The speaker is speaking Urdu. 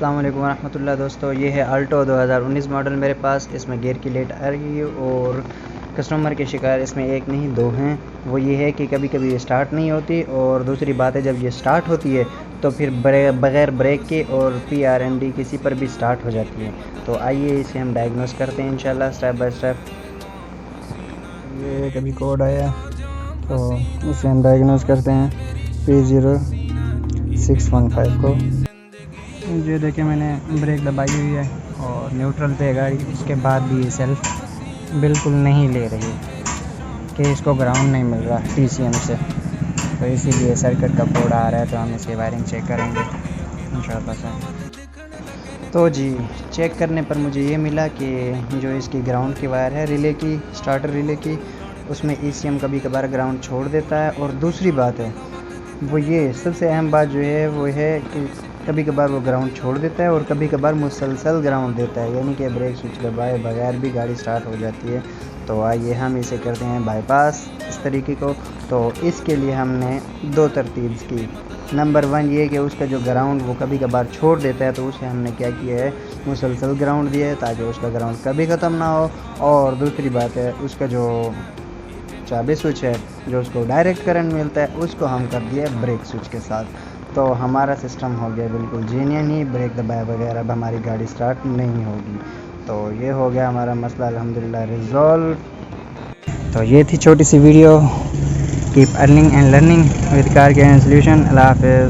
السلام علیکم ورحمۃ اللہ دوستو، یہ ہے آلٹو 2019 ماڈل میرے پاس۔ اس میں گیئر کی لیٹ آ رہی ہے اور کسٹمر کے شکار اس میں ایک نہیں دو ہیں۔ وہ یہ ہے کہ کبھی کبھی یہ سٹارٹ نہیں ہوتی، اور دوسری بات ہے جب یہ سٹارٹ ہوتی ہے تو پھر بغیر بریک کے اور PRND کسی پر بھی سٹارٹ ہو جاتی ہے۔ تو آئیے اسے ہم ڈائگنوز کرتے ہیں انشاءاللہ اسٹیپ بائی اسٹیپ۔ یہ کبھی کوڈ آیا تو اسے ہم ڈائگنوز کرتے ہیں P0615 کو۔ یہ دیکھیں میں نے بریک دبائی ہوئی ہے اور نیوٹرل پہ گاڑی، اس کے بعد بھی یہ سیلف بالکل نہیں لے رہی کہ اس کو گراؤنڈ نہیں مل رہا TCM سے، تو اسی لیے سرکٹ کا کوڈ آ رہا ہے۔ تو ہم اس کی وائرنگ چیک کریں گے انشاءاللہ سے۔ تو جی چیک کرنے پر مجھے یہ ملا کہ جو اس کی گراؤنڈ کی وائر ہے ریلے کی، سٹارٹر ریلے کی، اس میں ECM کبھی کبھار گراؤنڈ چھوڑ دیتا ہے۔ اور دوسری بات ہے وہ یہ سب سے اہم بات جو ہے وہ ہے کہ کبھی کبھار وہ گراؤنڈ چھوڑ دیتا ہے اور کبھی کبھار مسلسل گراؤنڈ دیتا ہے، یعنی کہ بریک سوئچ دبائے بغیر بھی گاڑی سٹارٹ ہو جاتی ہے۔ تو آئیے ہم اسے کرتے ہیں بائی پاس اس طریقے کو۔ تو اس کے لیے ہم نے دو ترتیب کی۔ نمبر 1 یہ کہ اس کا جو گراؤنڈ وہ کبھی کبھار چھوڑ دیتا ہے، تو اسے ہم نے کیا کیا ہے، مسلسل گراؤنڈ دیا ہے تاکہ اس کا گراؤنڈ کبھی ختم نہ ہو۔ اور دوسری بات ہے اس کا جو چابی سوئچ ہے جو اس کو ڈائریکٹ کرنٹ ملتا ہے، اس کو ہم کر دیا بریک سوئچ کے ساتھ۔ تو ہمارا سسٹم ہو گیا بالکل جینین ہی، بریک دبائے بغیر اب ہماری گاڑی سٹارٹ نہیں ہوگی۔ تو یہ ہو گیا ہمارا مسئلہ الحمدللہ ریزولو۔ تو یہ تھی چھوٹی سی video. Keep earning and learning with Car Care and Solution. اللہ حافظ۔